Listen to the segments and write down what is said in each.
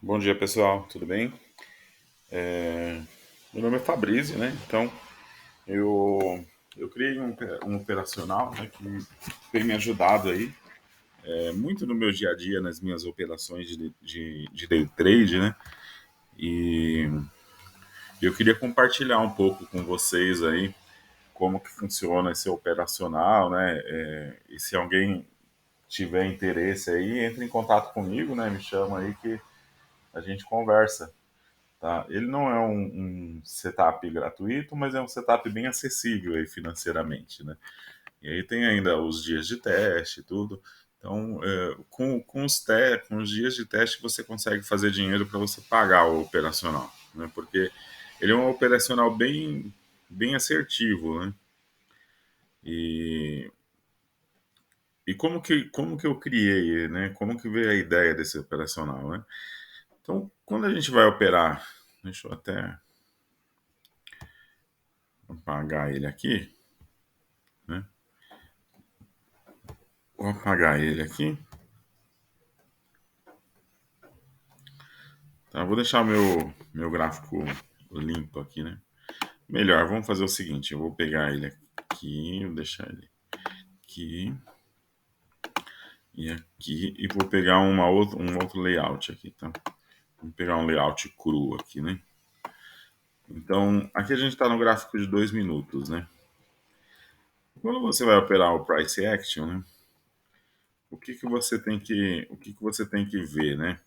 Bom dia, pessoal. Tudo bem? É, Meu nome é Fabrício, né? Então, eu criei um operacional, né, que tem me ajudado aí muito no meu dia a dia, nas minhas operações de day trade, né? E eu queria compartilhar um pouco com vocês aí como que funciona esse operacional, né? E se alguém tiver interesse aí, entre em contato comigo, né? Me chama aí que a gente conversa. Tá? Ele não é um setup gratuito, mas é um setup bem acessível aí financeiramente, né? E aí tem ainda os dias de teste e tudo. Então, com os dias de teste, você consegue fazer dinheiro para você pagar o operacional, né? Porque ele é um operacional bem assertivo, né? E, e como que eu criei, né? Como que veio a ideia desse operacional, né? Então, quando a gente vai operar, deixa eu até apagar ele aqui, né? Vou apagar ele aqui. Tá? Vou deixar meu gráfico limpo aqui, né? Melhor, vamos fazer o seguinte: eu vou pegar ele aqui, vou deixar ele aqui e aqui, e vou pegar um outro layout aqui, tá? Vamos pegar um layout cru aqui, né? Então, aqui a gente está no gráfico de 2 minutos, né? Quando você vai operar o price action, né? O que que você tem que ver, né?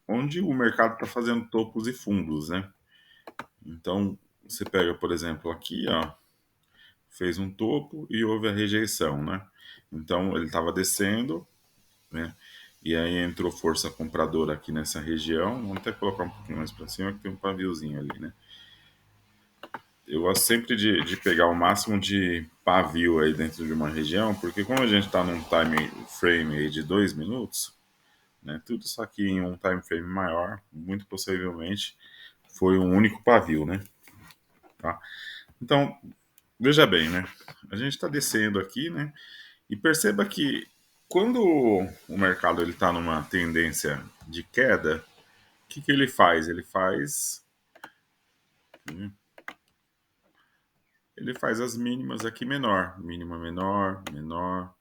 Onde o mercado está fazendo topos e fundos, né? Então, você pega, por exemplo, aqui, ó, fez um topo e houve a rejeição, né? Então, ele estava descendo, né? E aí entrou força compradora aqui nessa região. Vamos até colocar um pouquinho mais para cima, que tem um paviozinho ali, né? Eu gosto sempre de pegar o máximo de pavio aí dentro de uma região, porque como a gente está num time frame aí de 2 minutos, né? Tudo isso aqui em um time frame maior, muito possivelmente foi um único pavio, né? Tá? Então, veja bem, né? A gente está descendo aqui, né? E perceba que quando o mercado ele está numa tendência de queda, o que ele faz? Ele faz as mínimas aqui menor, mínima menor, menor,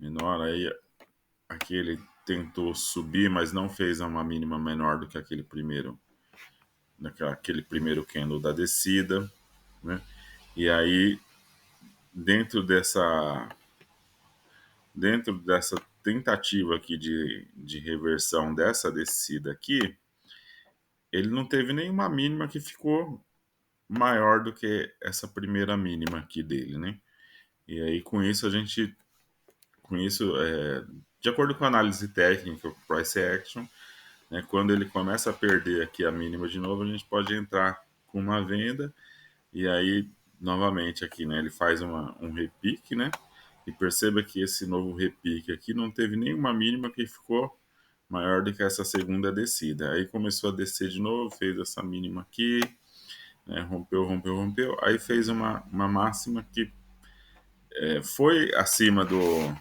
menor. Aí aqui ele tentou subir, mas não fez uma mínima menor do que aquele primeiro candle da descida, né? E aí dentro dessa dentro dessa tentativa aqui de reversão dessa descida aqui, ele não teve nenhuma mínima que ficou maior do que essa primeira mínima aqui dele, né? E aí com isso, de acordo com a análise técnica, o price action, né, quando ele começa a perder aqui a mínima de novo, a gente pode entrar com uma venda e aí novamente aqui, né, ele faz um repique, né? E perceba que esse novo repique aqui não teve nenhuma mínima que ficou maior do que essa segunda descida. Aí começou a descer de novo, fez essa mínima aqui, né, rompeu, rompeu, rompeu. Aí fez uma máxima que foi acima do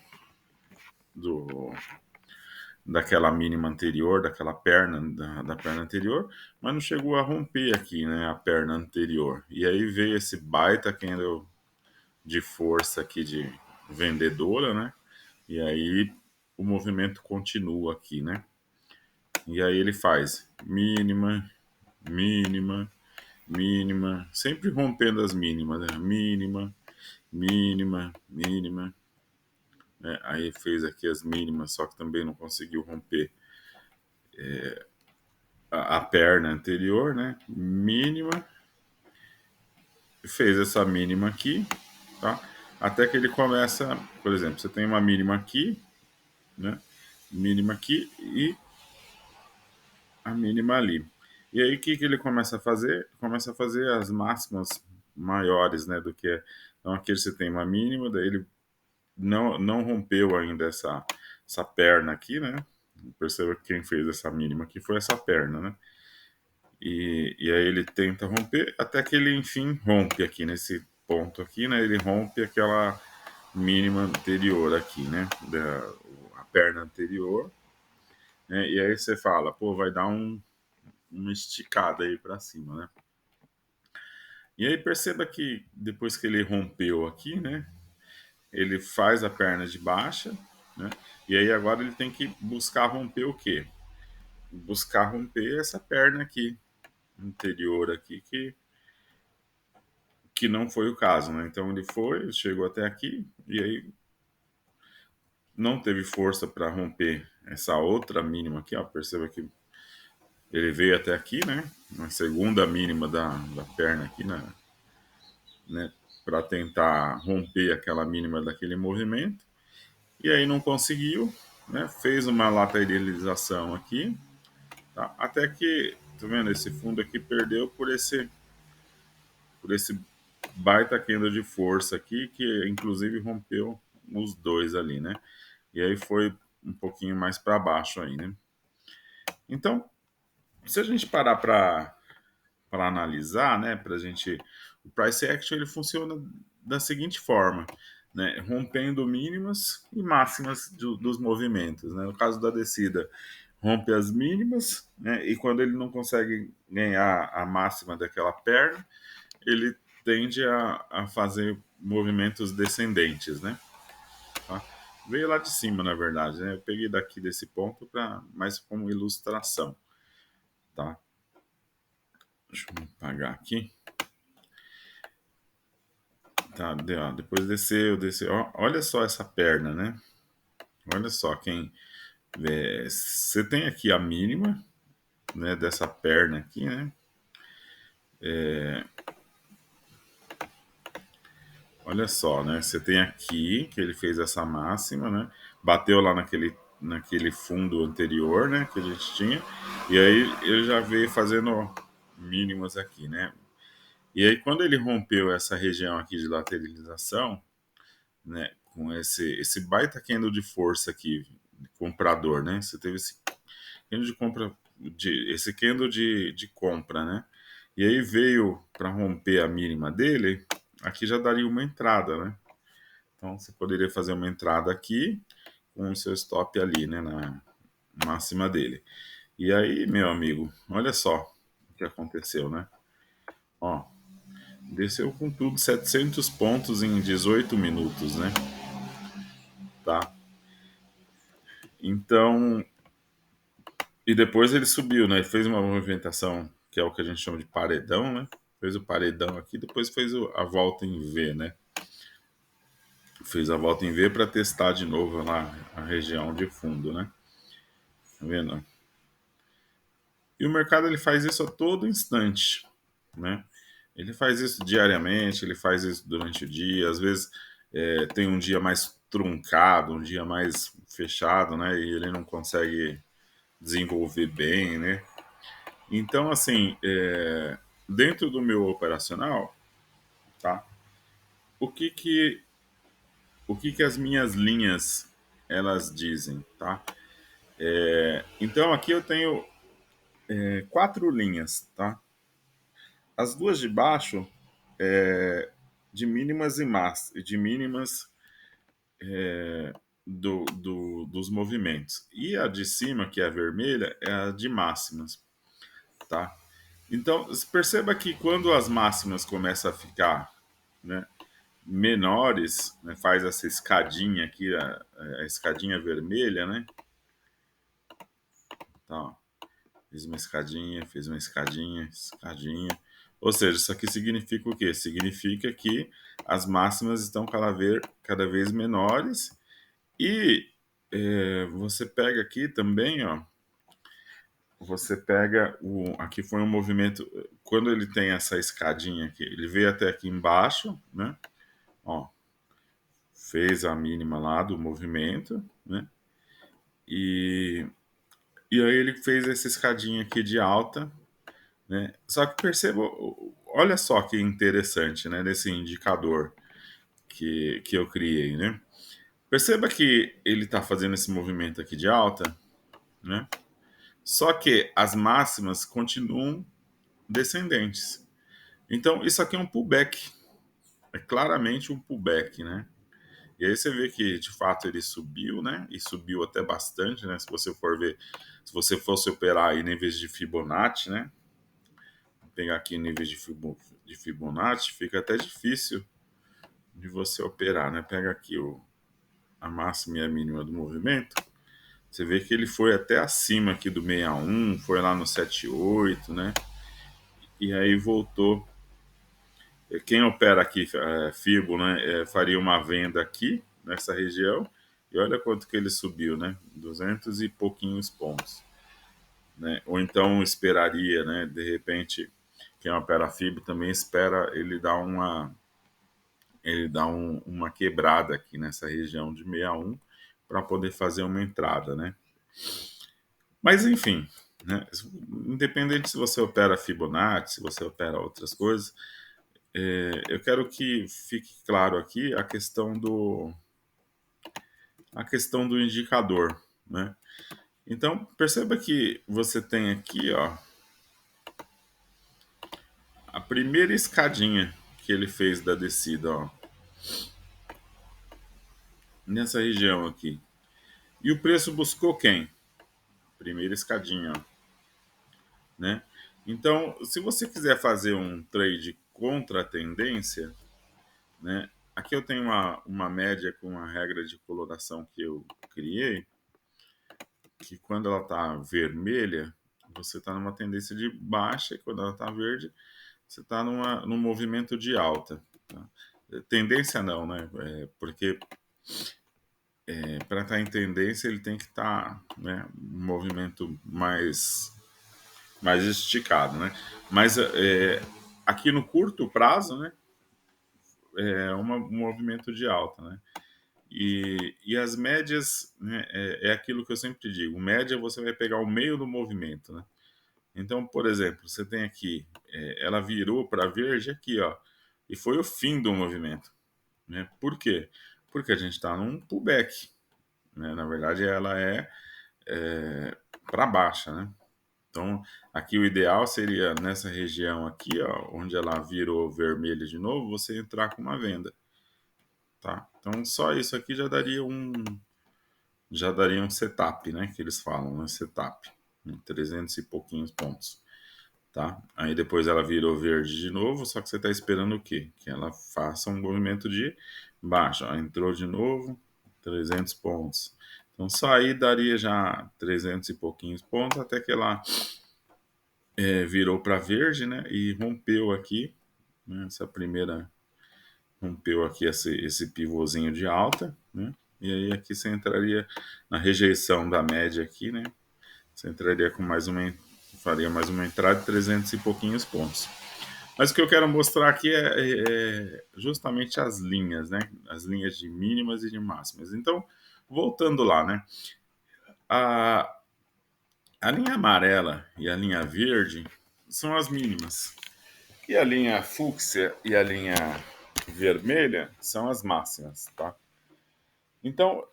daquela mínima anterior, daquela perna da perna anterior, mas não chegou a romper aqui, né, a perna anterior. E aí veio esse baita candle de força aqui de vendedora, né? E aí o movimento continua aqui, né? E aí ele faz mínima, mínima, mínima, sempre rompendo as mínimas, né? Mínima, mínima, mínima, né? Aí fez aqui as mínimas, só que também não conseguiu romper a perna anterior, né? Mínima, fez essa mínima aqui, tá? Até que ele começa, por exemplo, você tem uma mínima aqui, né? Mínima aqui e a mínima ali. E aí o que ele começa a fazer? Começa a fazer as máximas maiores, né, do que é. Então aqui você tem uma mínima, daí ele não rompeu ainda essa perna aqui, né? Perceba que quem fez essa mínima aqui foi essa perna, né? E aí ele tenta romper até que ele enfim rompe aqui nesse ponto aqui, né? Ele rompe aquela mínima anterior aqui, né? A perna anterior. né? E aí você fala, pô, vai dar uma esticada aí para cima, né? E aí perceba que depois que ele rompeu aqui, né? Ele faz a perna de baixa, né? E aí agora ele tem que buscar romper o quê? Buscar romper essa perna aqui, anterior aqui, que não foi o caso, né? Então ele foi, chegou até aqui, e aí não teve força para romper essa outra mínima aqui, ó. Perceba que ele veio até aqui, né? Na segunda mínima da perna aqui, né? Para tentar romper aquela mínima daquele movimento. E aí não conseguiu, né? Fez uma lateralização aqui, tá? Até que, tá vendo? Esse fundo aqui perdeu por esse baita queda de força aqui, que inclusive rompeu os dois ali, né? E aí foi um pouquinho mais para baixo aí, né? Então, se a gente parar para analisar, né, para gente, o price action ele funciona da seguinte forma, né, rompendo mínimas e máximas dos movimentos, né? No caso da descida, rompe as mínimas, né, e quando ele não consegue ganhar a máxima daquela perna, ele tende a fazer movimentos descendentes, né? Tá? Veio lá de cima, na verdade, né? Eu peguei daqui desse ponto para mais como ilustração, tá? Deixa eu apagar aqui. Tá, depois desceu, desceu. Olha só essa perna, né? Olha só quem. Você tem aqui a mínima, né? Dessa perna aqui, né? Olha só, né? Você tem aqui que ele fez essa máxima, né? Bateu lá naquele fundo anterior, né? Que a gente tinha. E aí ele já veio fazendo mínimas aqui, né? E aí quando ele rompeu essa região aqui de lateralização, né? Com esse baita candle de força aqui, comprador, né? Você teve esse candle de compra, esse candle de compra, né? E aí veio para romper a mínima dele, aqui já daria uma entrada, né? Então você poderia fazer uma entrada aqui com o seu stop ali, né, na máxima dele. E aí, meu amigo, olha só o que aconteceu, né? Ó, desceu com tudo 700 pontos em 18 minutos, né? Tá? Então, e depois ele subiu, né? Ele fez uma movimentação que é o que a gente chama de paredão, né? Fez o paredão aqui, depois fez a volta em V, né? Fez a volta em V para testar de novo lá a região de fundo, né? Tá vendo? E o mercado ele faz isso a todo instante, né? Ele faz isso diariamente, ele faz isso durante o dia, às vezes tem um dia mais truncado, um dia mais fechado, né? E ele não consegue desenvolver bem, né? Então, assim, dentro do meu operacional, tá? O que que, o que as minhas linhas elas dizem, tá? Então aqui eu tenho quatro linhas, tá? As duas de baixo de mínimas e máximas, de mínimas dos movimentos. E a de cima, que é a vermelha, é a de máximas, tá? Então, perceba que quando as máximas começam a ficar, né, menores, né, faz essa escadinha aqui, a escadinha vermelha, né? Tá, ó. Fez uma escadinha, escadinha. Ou seja, isso aqui significa o quê? Significa que as máximas estão cada vez menores e você pega aqui também, ó. Você pega aqui foi um movimento quando ele tem essa escadinha aqui, ele veio até aqui embaixo, né? Ó, fez a mínima lá do movimento, né? E e aí ele fez essa escadinha aqui de alta, né? Só que perceba, olha só que interessante, né? Nesse indicador que eu criei, né? Perceba que ele está fazendo esse movimento aqui de alta, né? Só que as máximas continuam descendentes. Então, isso aqui é um pullback. É claramente um pullback, né? E aí você vê que de fato ele subiu, né? E subiu até bastante, né? Se você for ver, se você fosse operar aí níveis de Fibonacci, né? Vou pegar aqui níveis de Fibonacci, fica até difícil de você operar, né? Pega aqui a máxima e a mínima do movimento. Você vê que ele foi até acima aqui do 61, foi lá no 78, né? E aí voltou. Quem opera aqui, Fibo, né, faria uma venda aqui nessa região e olha quanto que ele subiu, né? 200 e pouquinhos pontos, né? Ou então esperaria, né? De repente, quem opera Fibo também espera ele dá uma quebrada aqui nessa região de 61 para poder fazer uma entrada, né? Mas enfim, né? Independente se você opera Fibonacci, se você opera outras coisas, eu quero que fique claro aqui a questão do indicador, né? Então perceba que você tem aqui, ó, a primeira escadinha que ele fez da descida, ó, nessa região aqui. E o preço buscou quem? Primeira escadinha, ó, né? Então, se você quiser fazer um trade contra a tendência, né? Aqui eu tenho uma média com uma regra de coloração que eu criei, que quando ela está vermelha, você está numa tendência de baixa, e quando ela está verde, você está num movimento de alta. Tá? Tendência não, né? Porque para estar em tendência ele tem que estar, né, um movimento mais esticado, né? Mas aqui no curto prazo, né, é um movimento de alta, né? E as médias, né, é aquilo que eu sempre digo. Média você vai pegar o meio do movimento, né? Então, por exemplo, você tem aqui, ela virou para verde aqui, ó, e foi o fim do movimento, né? Por quê? Porque a gente está num pullback, né? Na verdade, ela para baixa, né? Então, aqui o ideal seria nessa região aqui, ó, onde ela virou vermelha de novo, você entrar com uma venda, tá? Então, só isso aqui já daria um setup, né? Que eles falam, né? Setup, 300 e pouquinhos pontos. Tá? Aí depois ela virou verde de novo, só que você está esperando o quê? Que ela faça um movimento de baixa. Ó, entrou de novo, 300 pontos. Então só aí daria já 300 e pouquinhos pontos até que ela virou para verde, né? E rompeu aqui, né? Essa primeira rompeu aqui esse pivôzinho de alta, né? E aí aqui você entraria na rejeição da média aqui, né? Você entraria com faria mais uma entrada de 300 e pouquinhos pontos. Mas o que eu quero mostrar aqui é justamente as linhas, né? As linhas de mínimas e de máximas. Então, voltando lá, né? A, a linha amarela e a linha verde são as mínimas. E a linha fúcsia e a linha vermelha são as máximas, tá? Então,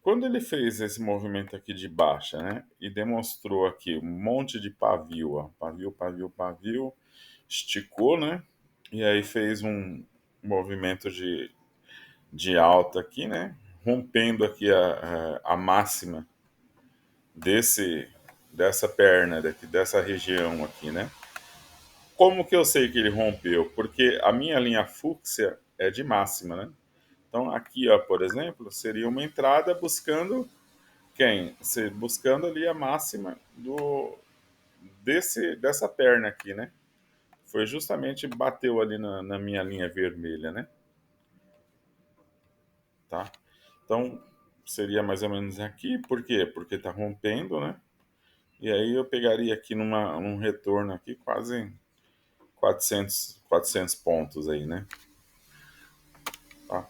quando ele fez esse movimento aqui de baixa, né? E demonstrou aqui um monte de pavio, ó, pavio, pavio, pavio, esticou, né? E aí fez um movimento de alta aqui, né? Rompendo aqui a máxima dessa perna, dessa região aqui, né? Como que eu sei que ele rompeu? Porque a minha linha fúcsia é de máxima, né? Então aqui, ó, por exemplo, seria uma entrada buscando quem? Buscando ali a máxima dessa perna aqui, né? Foi justamente bateu ali na minha linha vermelha, né? Tá? Então seria mais ou menos aqui, por quê? Porque tá rompendo, né? E aí eu pegaria aqui num retorno aqui quase 400 pontos aí, né? Tá?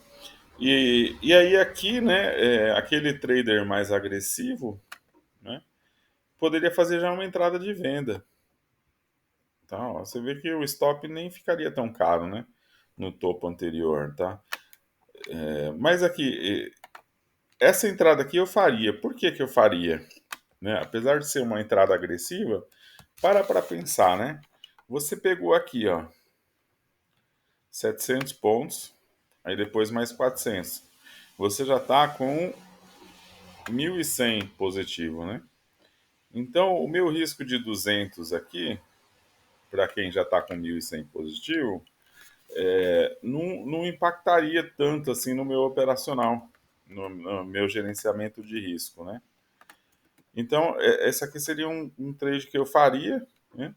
E aí aqui, né, aquele trader mais agressivo, né, poderia fazer já uma entrada de venda. Tá? Ó, você vê que o stop nem ficaria tão caro, né, no topo anterior, tá? Mas aqui, essa entrada aqui eu faria. Por que que eu faria? Né? Apesar de ser uma entrada agressiva, para pensar, né? Você pegou aqui, ó, 700 pontos, aí depois mais 400. Você já está com 1.100 positivo, né? Então, o meu risco de 200 aqui, para quem já está com 1.100 positivo, não impactaria tanto assim no meu operacional, no meu gerenciamento de risco, né? Então, esse aqui seria um trade que eu faria, né?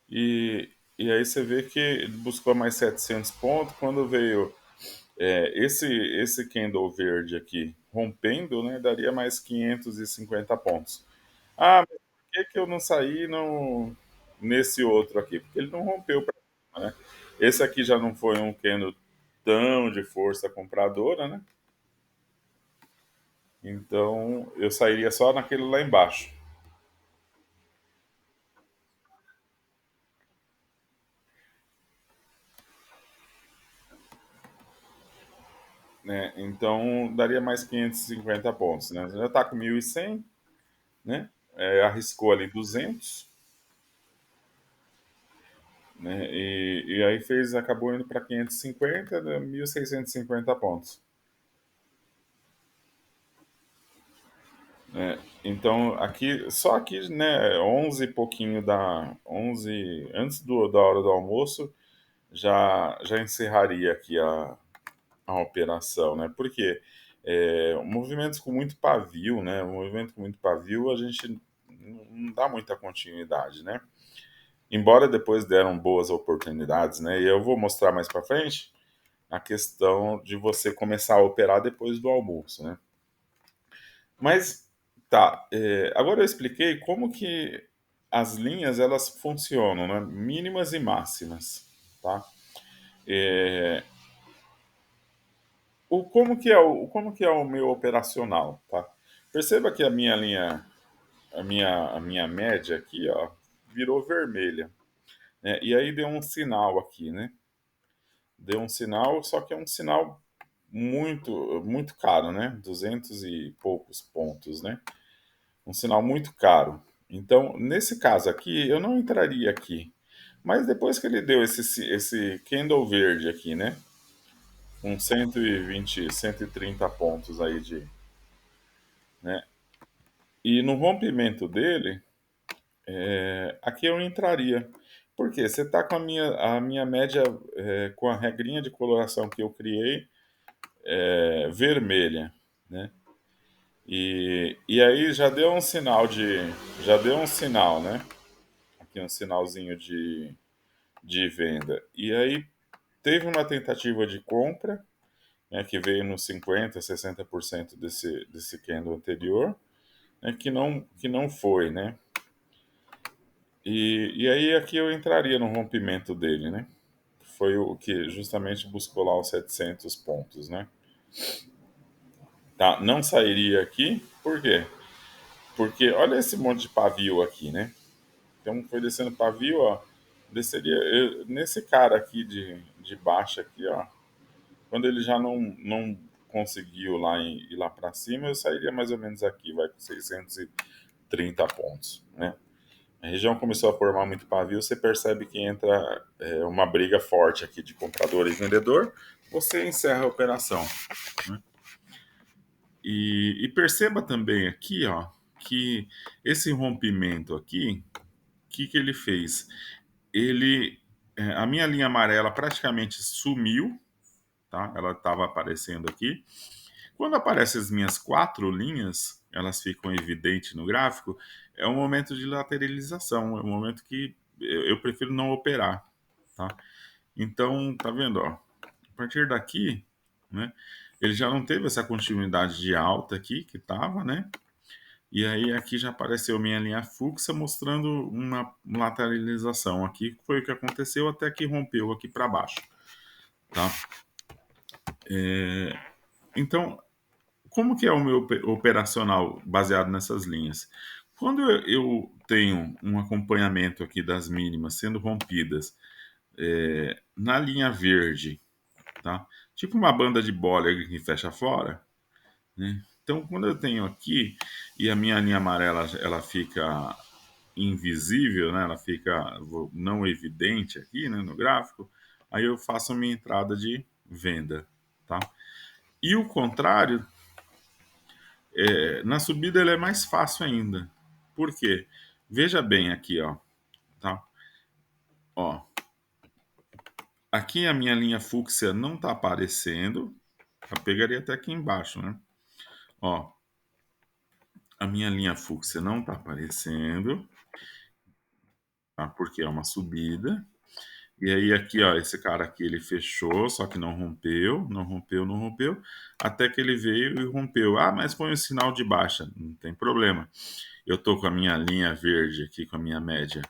E aí você vê que ele buscou mais 700 pontos. Quando veio esse candle verde aqui rompendo, né, daria mais 550 pontos. Ah, mas por que eu não saí nesse outro aqui? Porque ele não rompeu para cima, né? Esse aqui já não foi um candle tão de força compradora, né? Então eu sairia só naquele lá embaixo, né? Então daria mais 550 pontos, né? Já está com 1.100, né? Arriscou ali 200, né? E aí acabou indo para 550, né? 1.650 pontos. Então, só aqui, né, 11 e pouquinho da 11 antes da hora do almoço, já encerraria aqui a operação, né? Porque movimentos com muito pavio, né? Um movimento com muito pavio, a gente não dá muita continuidade, né? Embora depois deram boas oportunidades, né? E eu vou mostrar mais para frente a questão de você começar a operar depois do almoço, né? Mas tá, agora eu expliquei como que as linhas elas funcionam, né? Mínimas e máximas, tá? É, como que é o meu operacional, tá? Perceba que a minha linha, a minha média aqui, ó, virou vermelha, né? E aí deu um sinal aqui, né? Deu um sinal, só que é um sinal muito caro, né? 200 e poucos pontos, né? Um sinal muito caro. Então, nesse caso aqui, eu não entraria aqui. Mas depois que ele deu esse candle verde aqui, né? Com 120, 130 pontos aí né? E no rompimento dele, aqui eu entraria. Por quê? Você está com a minha média, com a regrinha de coloração que eu criei, vermelha, né? E aí já deu um sinal, né? Aqui um sinalzinho de venda. E aí teve uma tentativa de compra, né, que veio nos 50, 60% desse candle anterior, né, que não foi, né? E aí aqui eu entraria no rompimento dele, né? Foi o que justamente buscou lá os 700 pontos, né? Tá, não sairia aqui, por quê? Porque olha esse monte de pavio aqui, né? Então foi descendo pavio, ó, desceria nesse cara aqui de baixo aqui, ó. Quando ele já não conseguiu ir lá para cima, eu sairia mais ou menos aqui, vai com 630 pontos, né? A região começou a formar muito pavio, você percebe que entra uma briga forte aqui de comprador e vendedor, você encerra a operação, né? E perceba também aqui, ó, que esse rompimento aqui, o que ele fez? A minha linha amarela praticamente sumiu, tá? Ela estava aparecendo aqui. Quando aparecem as minhas quatro linhas, elas ficam evidentes no gráfico, é um momento de lateralização, é um momento que eu prefiro não operar, tá? Então, tá vendo, ó? A partir daqui, né, ele já não teve essa continuidade de alta aqui que tava, né? E aí aqui já apareceu minha linha fluxa mostrando uma lateralização aqui, que foi o que aconteceu até que rompeu aqui para baixo, tá? Então, como que é o meu operacional baseado nessas linhas? Quando eu tenho um acompanhamento aqui das mínimas sendo rompidas na linha verde, tá? Tipo uma banda de Bollinger que fecha fora, né? Então, quando eu tenho aqui e a minha linha amarela ela fica invisível, né? Ela fica não evidente aqui, né, no gráfico, aí eu faço a minha entrada de venda, tá? E o contrário, na subida ele é mais fácil ainda. Por quê? Veja bem aqui, ó, tá? Ó, aqui a minha linha fúcsia não está aparecendo. Eu pegaria até aqui embaixo, né? Ó, a minha linha fúcsia não está aparecendo, tá? Porque é uma subida. E aí aqui, ó, esse cara aqui ele fechou, só que não rompeu, não rompeu, não rompeu, até que ele veio e rompeu. Ah, mas põe o sinal de baixa, não tem problema. Eu tô com a minha linha verde aqui, com a minha média,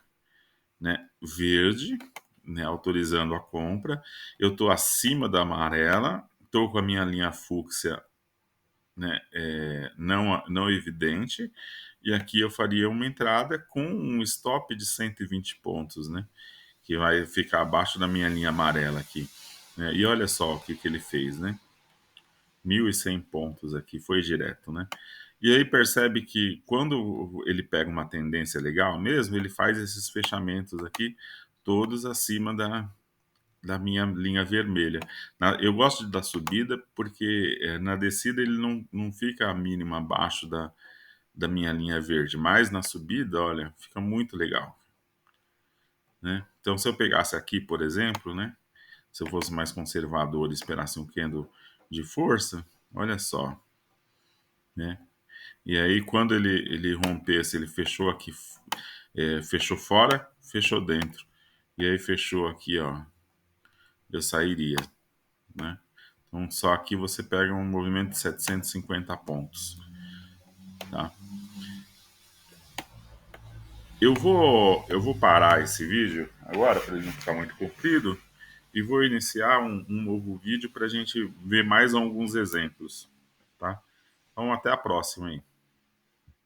né, verde, né, autorizando a compra. Eu tô acima da amarela, tô com a minha linha fúcsia, né, não evidente. E aqui eu faria uma entrada com um stop de 120 pontos, né? Que vai ficar abaixo da minha linha amarela aqui, né? E olha só o que, que ele fez, né? 1.100 pontos aqui, foi direto, né? E aí percebe que quando ele pega uma tendência legal mesmo, ele faz esses fechamentos aqui, todos acima da minha linha vermelha. Eu gosto da subida porque na descida ele não fica a mínima abaixo da minha linha verde, mas na subida, olha, fica muito legal, né? Então, se eu pegasse aqui, por exemplo, né? Se eu fosse mais conservador e esperasse um candle de força, olha só, né? E aí, quando ele rompesse, ele fechou aqui, fechou fora, fechou dentro. E aí, fechou aqui, ó, eu sairia, né? Então, só aqui você pega um movimento de 750 pontos, tá? Eu vou parar esse vídeo agora, para ele não ficar muito comprido, e vou iniciar um novo vídeo para a gente ver mais alguns exemplos, tá? Então, até a próxima aí.